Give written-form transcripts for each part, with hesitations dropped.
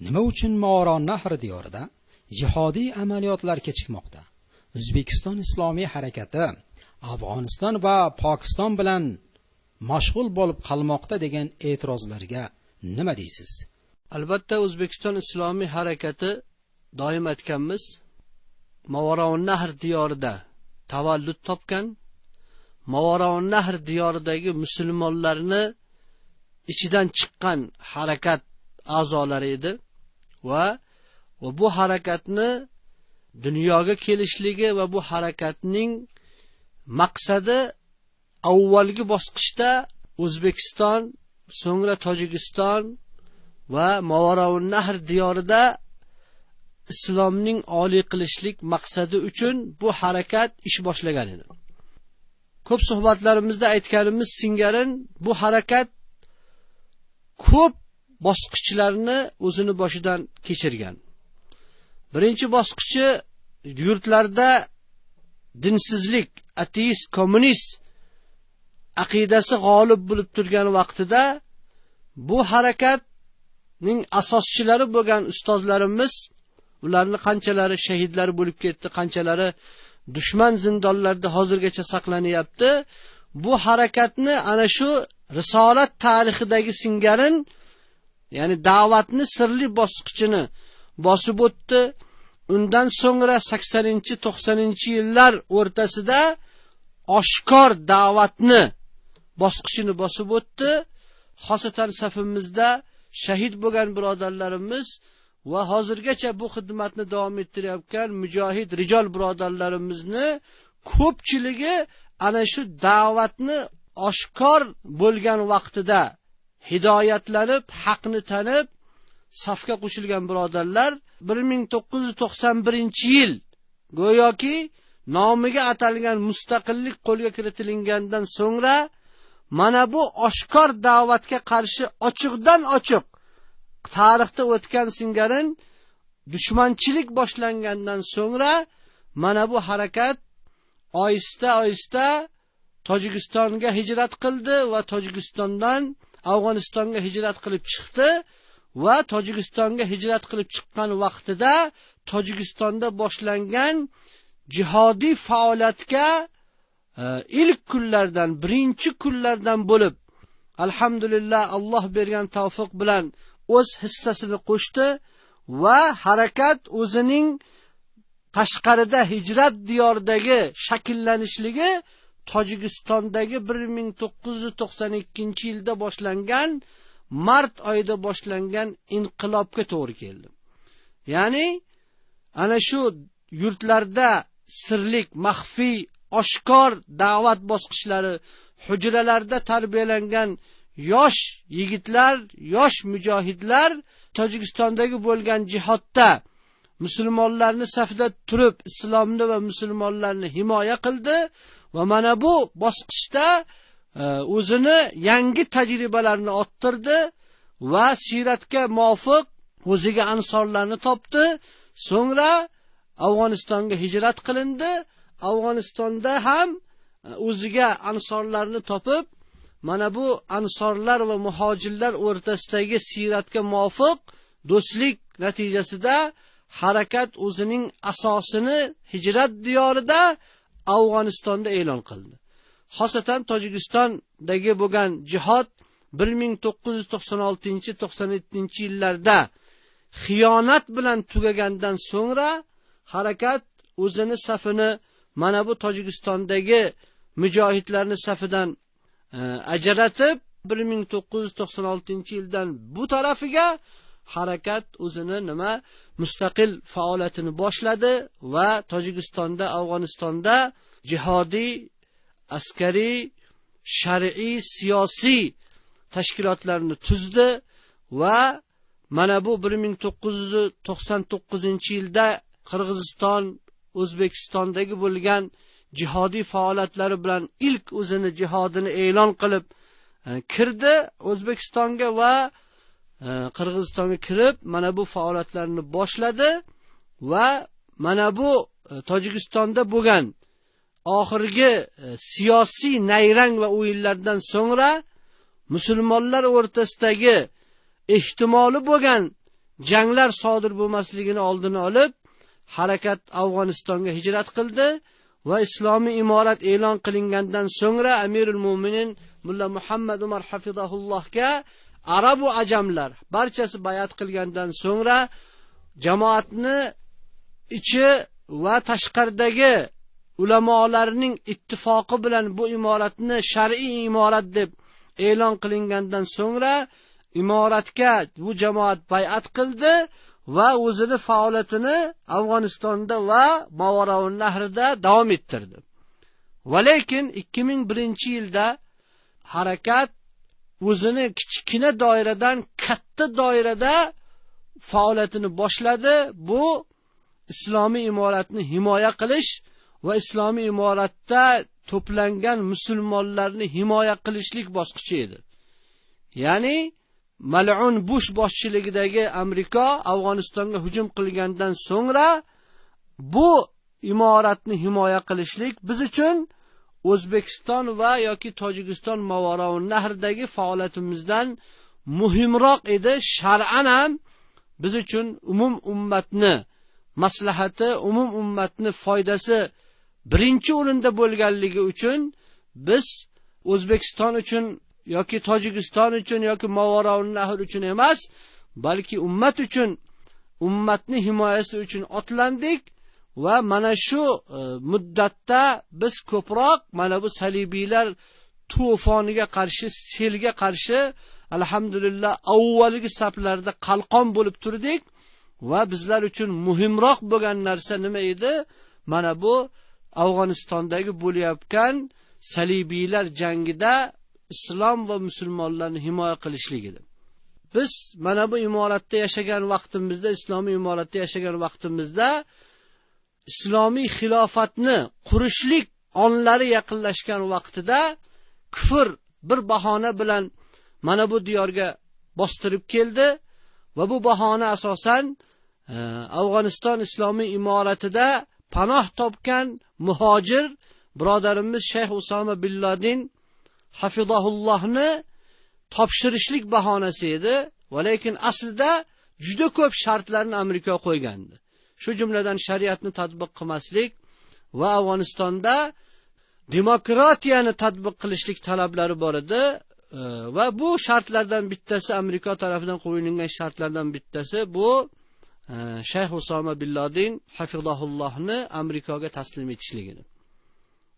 nima uchun Movaron Nahr diyorida jihodiy amaliyotlar kechikmoqda? O'zbekiston Islomiy harakati Afg'oniston va Pokiston bilan mashg'ul bo'lib qolmoqda degan e'tirozlarga nima deysiz? Albatta, O'zbekiston Islomiy harakati doim aytganmiz, Movaron Nahr diyorida tavallud topgan, Movaron Nahr diyoridagi musulmonlarni ichidan chiqqan harakat a'zolari edi va bu harakatni dunyoga kelishligi va bu harakatning maqsadi avvalgi bosqichda O'zbekiston, so'ngra Tojikiston va Movaron Nahr diyorida islomning oliy qilishlik maqsadi uchun bu harakat ish boshlagan edi. Ko'p suhbatlarimizda aytganimiz singarin, bu harakat ko'p bosqichlarni o'zini boshidan kechirgan. Birinchi bosqichi yurtlarda dinsizlik, ateist, kommunist aqidasi g'olib bo'lib turgan vaqtida bu harakatning asoschilari bo'lgan ustozlarimiz, ularni qanchalari shahidlar bo'lib ketdi, qanchalari dushman zindonlarida hozirgacha saqlanyapti. Bu harakatni ana shu risolat tarixidagi singarin, ya'ni da'vatni sirli bosqichini bosib o'tdi. Undan so'ngra 80-90-yillar o'rtasida oshkor da'vatni bosqichini bosib o'tdi. Xosatan safimizda shahid bo'lgan birodarlarimiz va hozirgacha bu xizmatni davom ettirayotgan mujohid rijol birodarlarimizni ko'pchiligi ana shu da'vatni oshkor bo'lgan vaqtida hidoyatlanib, haqni tanib, safga qo'shilgan birodarlar 1991-yil go'yoki nomiga atalgan mustaqillik qo'lga kiritilingandan so'ngra mana bu oshkor da'vatga qarshi ochiqdan ochiq tarixda o'tgan singarin dushmanchilik boshlangandan so'ngra mana bu harakat oyista Tojikistonga hijrat qildi va Tojikistondan Afg'onistonga hijrat qilib chiqdi va Tojikistonga hijrat qilib chiqqan vaqtida Tojikistonda boshlangan jihodiy faoliyatga ilk kunlardan, birinchi kunlardan bo'lib alhamdulillah Alloh bergan tavfiq bilan o'z hissasini qo'shdi va harakat o'zining tashqarida hijrat diyoridagi shakllanishligi Tojikistondagi 1992-yilda boshlangan mart oyida boshlangan inqilobga to'g'ri keldi. Ya'ni ana shu yurtlarda sirlik, maxfiy, oshkor da'vat bosqichlari, hujralarda tarbiyalangan yosh yigitlar, yosh mujohidlar Tojikistondagi bo'lgan jihodda musulmonlarni safida turib islomni va musulmonlarni himoya qildi va mana bu bosqichda o'zini yangi tajribalarni orttirdi va siratga muvofiq o'ziga ansorlarni topdi. So'ngra Afg'onistonga hijrat qilindi. Afg'onistonda ham o'ziga ansorlarni topib, mana bu ansorlar va muhojirlar o'rtasidagi siratga muvofiq do'stlik natijasida harakat o'zining asosini hijrat diyorida Afg'onistonda e'lon qildi. Xosatan Tojikistondagi bo'lgan jihod 1996-97-yillarda xiyonat bilan tugagandan so'ngra harakat o'zini safini mana bu Tojikistondagi mujohidlarning safidan ajratib 1996-yildan bu tarafiga harakat o'zini mustaqil faoliyatini boshladi va Tojikistonda, Afg'onistonda jihodiy, askariy, shar'iy, siyosiy tashkilotlarni tuzdi va mana bu 1999-yilda Qirg'iziston, O'zbekistondagi bo'lgan jihodiy faoliyatlari bilan ilk o'zini jihodini e'lon qilib kirdi O'zbekistonga va Qirg'izistonga kirib mana bu faoliyatlarni boshladi va mana bu Tojikistonda bo'lgan oxirgi siyosiy nayrang va o'yinlardan so'ngra musulmonlar o'rtasidagi ehtimoli bo'lgan janglar sodir bo'lmasligini oldini olib, harakat Afg'onistonga hijrat qildi va islomiy imorat e'lon qilingandan so'ngra Amirul Mo'minin Mulla Muhammad Umar hafizahullohga arab va ajamlar barchasi bay'at qilgandan so'ngra jamoatni ichi va tashqaridagi ulamolarning ittifoqi bilan bu imoratni shar'iy imorat deb e'lon qilingandan so'ngra imoratga bu jamoat bay'at qildi va o'zini faoliyatini Afg'onistonda va Mavaroun nahrida davom ettirdi. Va lekin 2001-yilda harakat o'zini kichkina doiradan katta doirada faoliyatini boshladi. Bu islomiy imoratni himoya qilish va islomiy imoratda to'plangan musulmonlarni himoya qilishlik bosqichi edi. Ya'ni Mal'un Bush boshchiligidagi Amerika Afg'onistonga hujum qilgandan so'ngra bu imoratni himoya qilishlik biz uchun O'zbekiston va yoki Tojikiston Mavaroun nahridagi faoliyatimizdan muhimroq edi. Shar'an ham biz uchun umum ummatni maslahati, umum ummatni foydasi birinchi o'rinda bo'lganligi uchun biz O'zbekiston uchun yoki Tojikiston uchun yoki Mavaroun nahr uchun emas, balki ummat uchun, ummatni himoyasi uchun otlandik va mana shu muddatda biz ko'proq mana bu salibiylar to'foniga qarshi, selga qarshi alhamdulillah avvalgi saflarda qalqon bo'lib turdik va bizlar uchun muhimroq bo'lgan narsa nima edi? Mana bu Afg'onistondagi bo'layotgan salibiylar jangida islom va musulmonlarni himoya qilishlik edi. Biz mana bu imoratda yashagan vaqtimizda, islomiy imoratda yashagan vaqtimizda islomiy xilofatni qurishlik onlari yaqinlashgan vaqtida kufr bir bahona bilan mana bu diyorga bostirib keldi va bu bahona asosan Afg'oniston islomiy imoratida panoh topgan muhojir birodarimiz Shayx Usama bin Laden hafizahullohni topshirishlik bahonasi edi. Va lekin aslida juda ko'p shartlarni Amerika qo'ygandi. Shu jumladan shariatni tatbiq qilmaslik va Afg'onistonda demokratiyani tatbiq qilishlik talablari bor edi. Va bu shartlardan bittasi, Amerika tomonidan qo'yilgan shartlardan bittasi bu Shayx Usama bin Laden hafizahullohni Amerikaga taslim etishlik edi.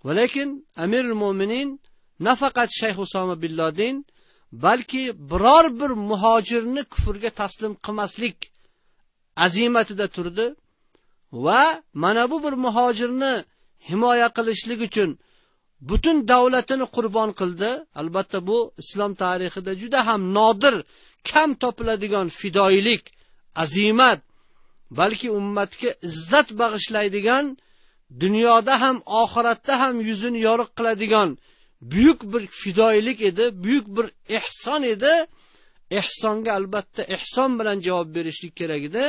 Va lekin Amirul Mo'minin nafaqat Shayx Usama bin Laden balki biror bir muhojirni kufrga taslim qilmaslik azimatida turdi va mana bu bir muhojirni himoya qilishlik uchun butun davlatini qurbon qildi. Albatta bu islom tarixida juda ham nodir, kam topiladigan fidoilik, azimat, balki ummatga izzat bag'ishlaydigan, dunyoda ham oxiratda ham yuzini yorug' qiladigan buyuk bir fidoilik edi, buyuk bir ihson edi. Ihsonga albatta ihson bilan javob berishlik kerak edi.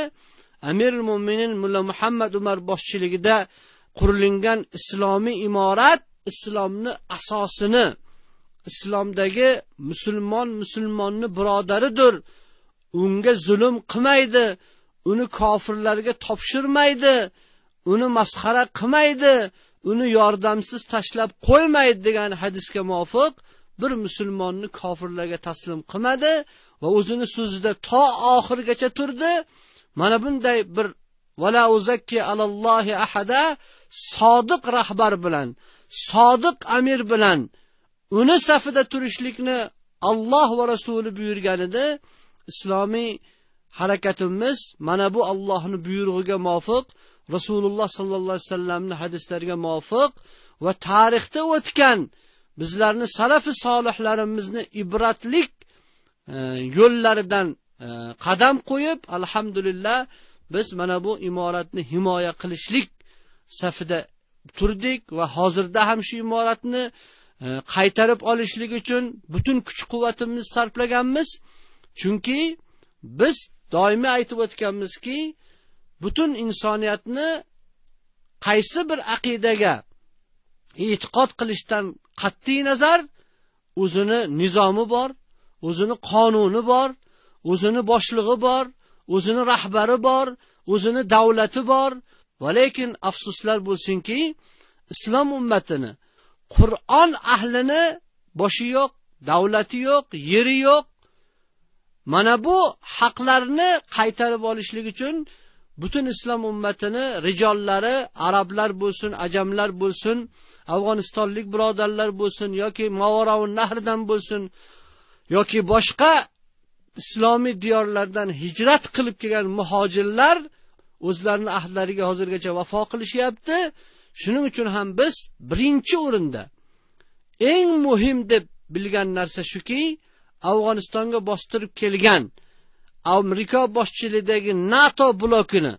Amirul Mo'minin Mulla Muhammad Umar boshchiligida qurilgan islomiy imorat islomni asosini, islomdagi musulmonni birodaridir. Unga zulm qilmaydi, uni kofirlarga topshirmaydi, uni masxara qilmaydi, uni yordamsiz tashlab qo'ymaydi degan hadisga muvofiq bir musulmonni kofirlarga taslim qilmadi va o'zini so'zida to oxirgacha turdi. Mana bunday bir vala uzakki alallohi ahada sodiq rahbar bilan, sodiq amir bilan uni safida turishlikni Alloh va Rasuli buyurgan edi. Islomiy harakatimiz mana bu Allohning buyrug'iga muvofiq, Rasululloh sallallohu alayhi vasallamning hadislariga muvofiq va tarixda o'tgan bizlarni salafi solihlarimizni ibratlik yo'llaridan qadam qo'yib, alhamdulillah biz mana bu imoratni himoya qilishlik safida turdik va hozirda ham shu imoratni qaytarib olishlik uchun butun kuch-quvvatimizni sarflaganmiz. Chunki biz doimiy aytib o'tganmizki, butun insoniyatni qaysi bir aqidaga e'tiqod qilishdan qat'iy nazar o'zini nizomi bor, o'zini qonuni bor, o'zini boshlig'i bor, o'zini rahbari bor, o'zini davlati bor. Va lekin afsuslar bo'lsinki, islom ummatini, Qur'on ahlini boshi yo'q, davlati yo'q, yeri yo'q. Mana bu haqlarni qaytarib olishlik uchun butun islom ummatini rijollari, arablar bo'lsin, ajamlar bo'lsin, afg'onistonlik birodarlar bo'lsin yoki Mavoravun Nahrdan bo'lsin yoki boshqa islomiy diyorlardan hijrat qilib kelgan muhojirlar o'zlarining ahdlariga hozirgacha vafo qilishyapti. Shuning uchun ham biz birinchi o'rinda eng muhim deb bilgan narsa shuki, Afg'onistonga bostirib kelgan Amerika boshchiligidagi NATO blokini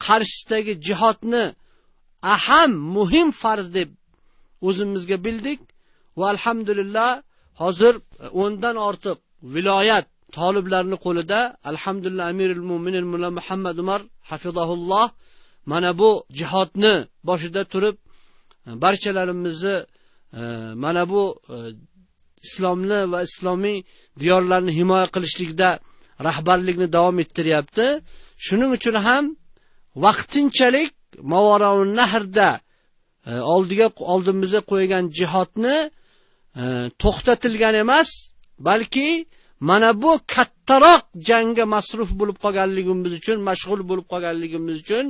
qarshisidagi jihodni aham muhim farz deb o'zimizga bildik va alhamdulillah hozir 10 dan ortiq viloyat toliblarning qo'lida. Alhamdulillah, Amirul Mu'minin Mulla Muhammad Umar hafizahulloh mana bu jihodni boshida turib barchalarimizni mana bu islomni va islomiy diyorlarni himoya qilishlikda rahbarlikni davom ettiryapti. Shuning uchun ham vaqtinchalik Mavoravun Nahrda oldimizga qo'ygan jihodni to'xtatilgan emas, balki mana bu kattaroq jangga masruf bo'lib qolganligimiz uchun, mashg'ul bo'lib qolganligimiz uchun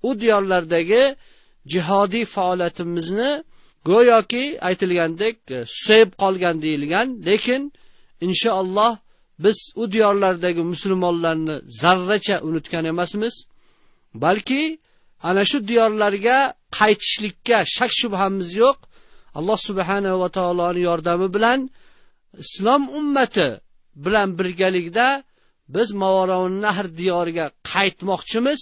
u diyorlardagi jihodiy faoliyatimizni go'yoki aytilgandek susayib qolgan deyilgan. Lekin inshaalloh biz u diyorlardagi musulmonlarni zarracha unutgan emasmiz, balki ana shu diyorlarga qaytishlikka shak shubhamiz yo'q. Alloh subhanahu va taoloning yordami bilan islom ummati bilan birgalikda biz Mavoravun Nahr diyoriga qaytmoqchimiz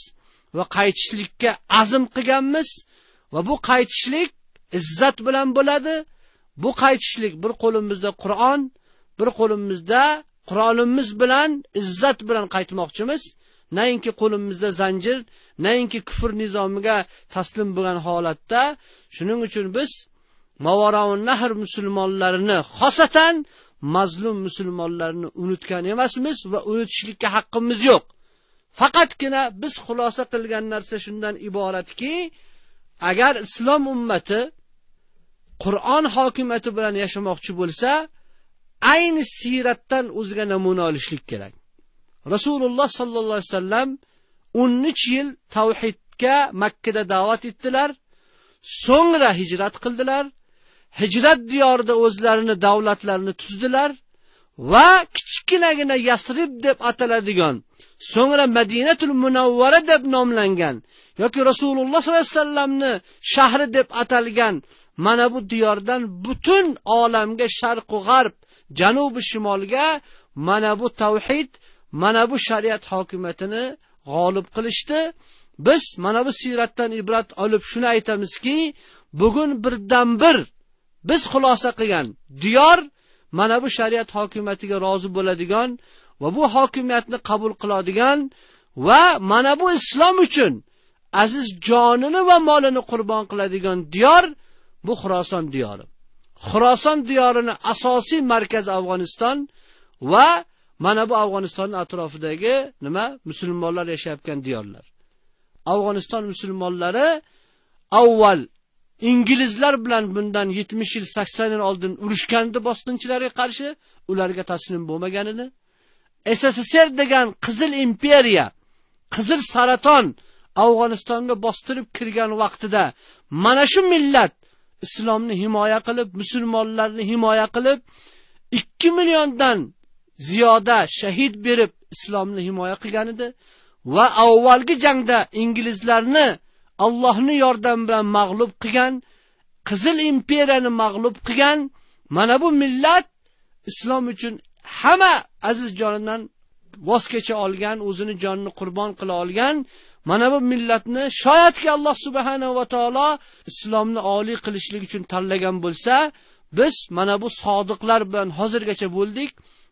va qaytishlikka azm qilganmiz va bu qaytishlik izzat bilan bo'ladi. Bu qaytishlik bir qo'limizda Qur'on, bir qo'limizda Qur'onimiz bilan izzat bilan qaytmoqchimiz. Nainki qo'limizda zanjir, nainki kufr nizomiga taslim bo'lgan holatda. Shuning uchun biz Mavoravun Nahr musulmonlarini, xosatan mazlum musulmonlarni unutgan emasmiz va unutishlikka haqqimiz yo'q. Faqatgina biz xulosa qilgan narsa shundan iboratki, agar islom ummati Qur'on hokimiyati bilan yashamoqchi bo'lsa, ayni siyratdan o'ziga namuna olishlik kerak. Rasululloh sallallohu alayhi vasallam 13 yil tavhidga Makka da da'vat etdilar. So'ngra hijrat qildilar. Hijrat diyorida o'zlarini davlatlarini tuzdilar va kichkinagina Yasrib deb ataladigan, so'ngra Madinatul Munawvara deb nomlangan yoki Rasululloh sallallohu alayhi vasallamni shahri deb atalgan mana bu diyordan butun olamga, sharq va g'arb, janub va shimolga mana bu tavhid, mana bu shariat hokimiyatini g'olib qilishdi. Biz mana bu siyratdan ibrat olib shuni aytamizki, bugun birdan bir biz xulosa qilgan diyor mana bu shariat hokimiyatiga rozi bo'ladigan va bu hokimiyatni qabul qiladigan va mana bu islom uchun aziz jonini va molini qurbon qiladigan diyor bu Xuroson diyori. Xuroson diyorini asosiy markazi Afg'oniston va mana bu Afg'onistonning atrofidagi musulmonlar yashayotgan diyorlar. Afg'oniston musulmonlari avval inglizlar bilan bundan 70 yil 80 yil oldin urushganda bosqinchilarga qarshi ularga taslim bo'lmagan edi. SSSR degan Qizil imperiya, Qizil saraton Afg'onistonga bostirib kirgan vaqtida mana shu millat islomni himoya qilib, musulmonlarni himoya qilib 2 milliondan ziyoda shahid berib islomni himoya qilgan edi va avvalgi jangda inglizlarni Allohning yordami bilan mag'lub qilgan, Qizil imperiyani mag'lub qilgan mana bu millat islom uchun hamma aziz jonidan voz kecha olgan, o'zini jonini qurbon qila olgan mana bu millatni shoyatki Alloh subhanahu va taolo islomni oliy qilishlik uchun tanlagan bo'lsa, biz mana bu sodiqlar bilan hozirgacha bo'ldik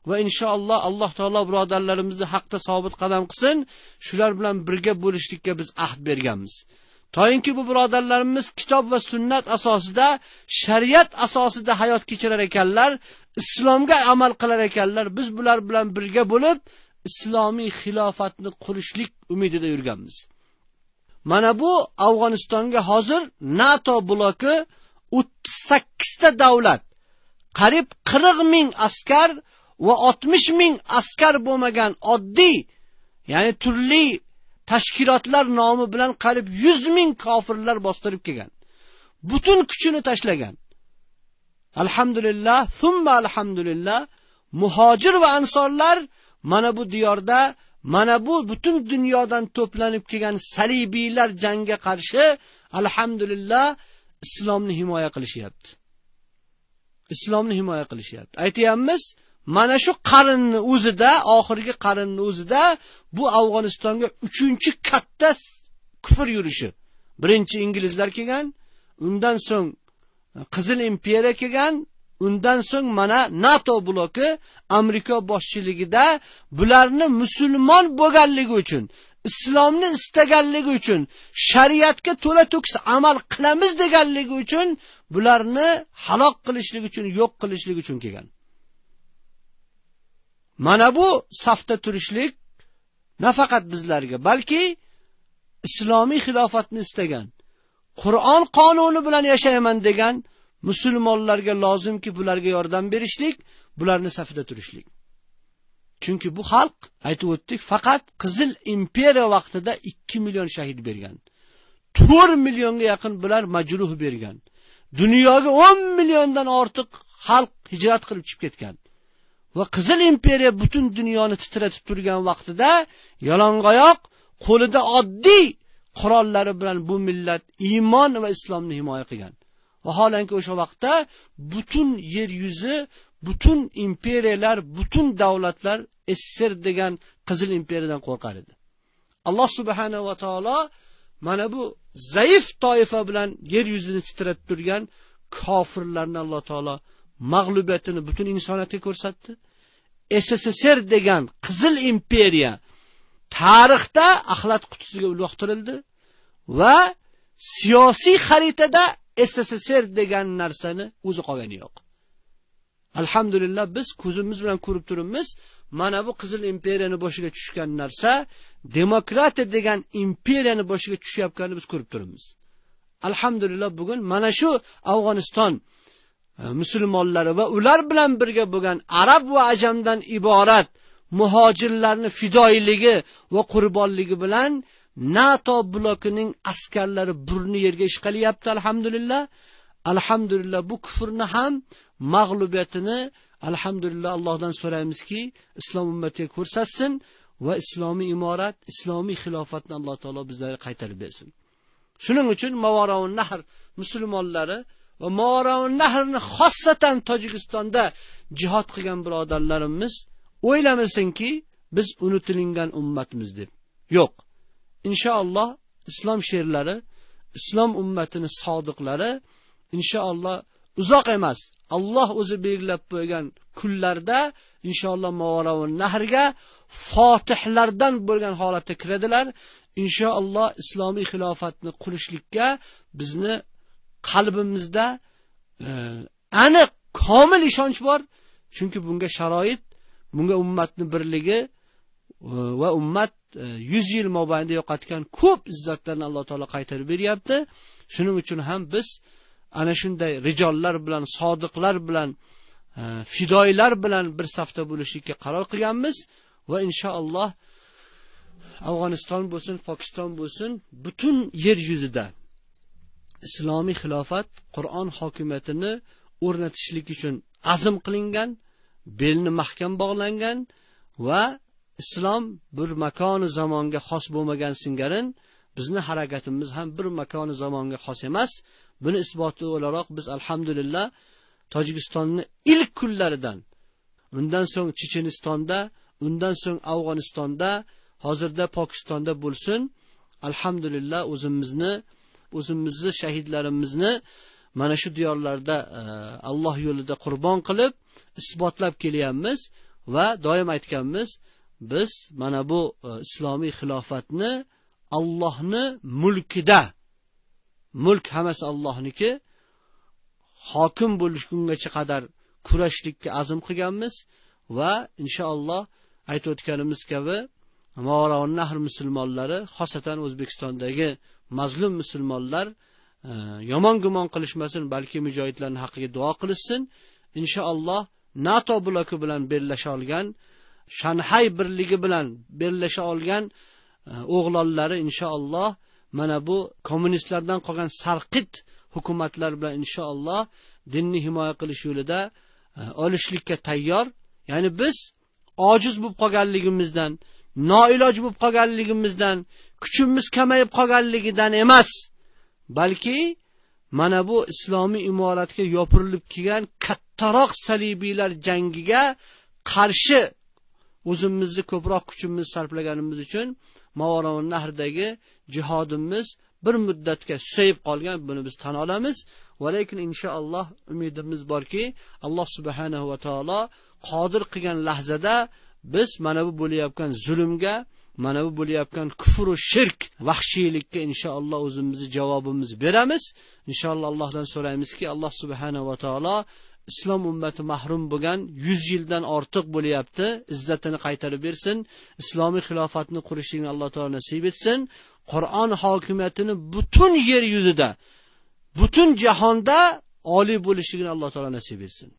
va inshaalloh Alloh taolo birodarlarimizni haqda sobit qadam qilsin. Shular bilan birga bo'lishlikka biz ahd berganmiz. Toyinki bu birodarlarimiz kitob va sunnat asosida, shariat asosida hayot kechirar ekanlar, islomga amal qilar ekanlar. Biz bular bilan birga bo'lib, islomiy xilofatni qurishlik umidida yurganmiz. Mana bu Afg'onistonga hozir NATO bloki 38 ta davlat, qariyb 40 ming askar va 60 ming askar bo'lmagan oddiy, ya'ni turli tashkilotlar nomi bilan qariyb 100 ming kofirlar bostirib kelgan. Butun kuchini tashlagan. Alhamdulillah, thumma alhamdulillah, muhojir va ansorlar mana bu diyorda, mana bu butun dunyodan to'planib kelgan salibiylar jangga qarshi alhamdulillah islomni himoya qilishyapti. Islomni himoya qilishyapti. Aytayapmiz, mana shu qarinni o'zida, oxirgi qarinni o'zida bu Afg'onistonga 3-chi katta kufr yurishi. Birinchi inglizlar kelgan, undan so'ng Qizil imperiya kelgan, undan so'ng mana NATO bloki Amerika boshchiligida bularni musulmon bo'lganligi uchun, islomni istaganligi uchun, shariatga to'la to'kis amal qilamiz deganligi uchun bularni halok qilishlik uchun, yo'q qilishlik uchun kelgan. Mana bu safda turishlik nafaqat bizlarga, balki islomiy xilofatni istagan, Qur'on qonuni bilan yashayman degan musulmonlarga lozimki bularga yordam berishlik, bularni safida turishlik. Chunki bu xalq, aytib o'tdik, faqat Qizil imperiya vaqtida 2 million shahid bergan. 4 millionga yaqin bular majruh bergan. Dunyoga 10 milliondan ortiq xalq hijrat qilib chiqib ketgan. Va Qizil imperiya butun dunyoni titratib turgan vaqtida yalang'oyoq qo'lida oddiy qurollari bilan bu millat iymon va islomni himoya qilgan. Vaholanki o'sha vaqtda butun yer yuzi, butun imperiyalar, butun davlatlar SSR degan Qizil imperiyadan qo'rqar edi. Alloh subhanahu va taolo mana bu zaif toifa bilan yer yuzini titratib turgan kofirlarni Alloh taolo mag'lubiyatini butun insoniyatga ko'rsatdi. SSR degan Qizil imperiya tarixda axlat qutisiga uloqtirildi va siyosiy xaritada SSR degan narsani o'zi qolgani yo'q. Alhamdulillah biz ko'zimiz bilan ko'rib turibmiz, mana bu Qizil imperiyani boshiga tushgan narsa demokratiya degan imperiyani boshiga tushayotganini biz ko'rib turibmiz. Alhamdulillah bugun mana shu Afg'oniston musulmonlari va ular bilan birga bo'lgan arab va ajamdan iborat muhojirlarni fidoyiligi va qurbonligi bilan NATO blokining askarlari burni yerga ishqalyapti. Alhamdulillah. Alhamdulillah bu kufrni ham mag'lubiyatini alhamdulillah Allohdan so'raymizki, islom ummatiga ko'rsatsin va islomiy imorat, islomiy xilofatni Alloh taolo bizlarga qaytarib bersin. Shuning uchun Mavaroun Nahr musulmonlari va Mavaroun Nahrni xossatan Tojikistonda jihad qilgan birodarlarimiz o'ylamasinki, biz unutilgan ummatmiz deb. Yo'q. Inshaalloh islom sherlari, islom ummatining sodiqlari inshaalloh uzoq emas, Alloh o'zi belgilab qo'ygan kunlarda inshaalloh Mavaroun Nahrga fotihlardan bo'lgan holatda kiradilar. Inshaalloh islomiy xilofatni qurishlikka bizni qalbimizda aniq, komil ishonch bor. Chunki bunga sharoit, bunga ummatning birligi va ummat 100 yil mobaynida yo'qotgan ko'p izzatlarni Alloh taolo qaytarib beryapti. Shuning uchun ham biz ana shunday rijollar bilan, sodiqlar bilan, fidoilar bilan bir safda bo'lishga qaror qilganmiz va inshaalloh Afg'oniston bo'lsin, Pokiston bo'lsin, butun yer yuzida islomiy xilofat, Qur'on hokimiyatini o'rnatishlik uchun azm qilingan, belni mahkam bog'langan va islom bir makoni zamonga xos bo'lmagan singarin, bizni harakatimiz ham bir makoni zamonga xos emas. Buni isboti o'laroq biz alhamdulillah Tojikistonni ilk kunlaridan, undan so'ng Chechenistonda, undan so'ng Afg'onistonda, hozirda Pokistonda bo'lsin, alhamdulillah o'zimizni shahidlarimizni mana shu diyorlarda Alloh yo'lida qurbon qilib isbotlab kelyapmiz va doim aytganmiz, biz mana bu islomiy xilofatni Allohni mulkida, mulk hammasi Allohniki, hokim bo'lishgungacha qadar kurashlikka azm qilganmiz va inshaalloh aytib o'tganimiz kabi Mavaroun Nahr musulmonlari, xosatan O'zbekistondagi mazlum musulmonlar yomon gumon qilishmasin, balki mujohidlarning haqqiga duo qilishsin. Inshaalloh NATO bloki bilan birlasha olgan, Shanxay birligi bilan birlasha olgan o'g'lonlari inshaalloh mana bu kommunistlardan qolgan sarqit hukumatlar bilan inshaalloh dinni himoya qilish yo'lida olishlikka tayyor. Ya'ni biz ojiz bo'lib qolganligimizdan, noiloj bo'lib qolganligimizdan, kuchimiz kamayib qolganligidan emas, balki mana bu islomiy imoratga yopirilib kelgan kattaroq salibiylar jangiga qarshi o'zimizni ko'proq kuchimizni sarflaganimiz uchun Mavaroun Nahrdagi jihodimiz bir muddatga susayib qolgan, buni biz tan olamiz. Va lekin inshaalloh umidimiz borki, Alloh subhanahu va taolo qodir qilgan lahzada biz mana bu bo'layotgan zulmga, mana bu bo'layotgan kufr va shirk, vahshiylikka inshaalloh o'zimizni javobimizni beramiz. Inshaalloh Allohdan so'raymizki, Alloh subhanahu va taolo islom ummati mahrum bo'lgan 100 yildan ortiq bo'layapti, izzatini qaytarib bersin, islomiy xilofatni qurishni Alloh taolo nasib etsin, Qur'on hokimiyatini butun yer yuzida, butun jahonda oliy bo'lishini Alloh taolo nasib etsin.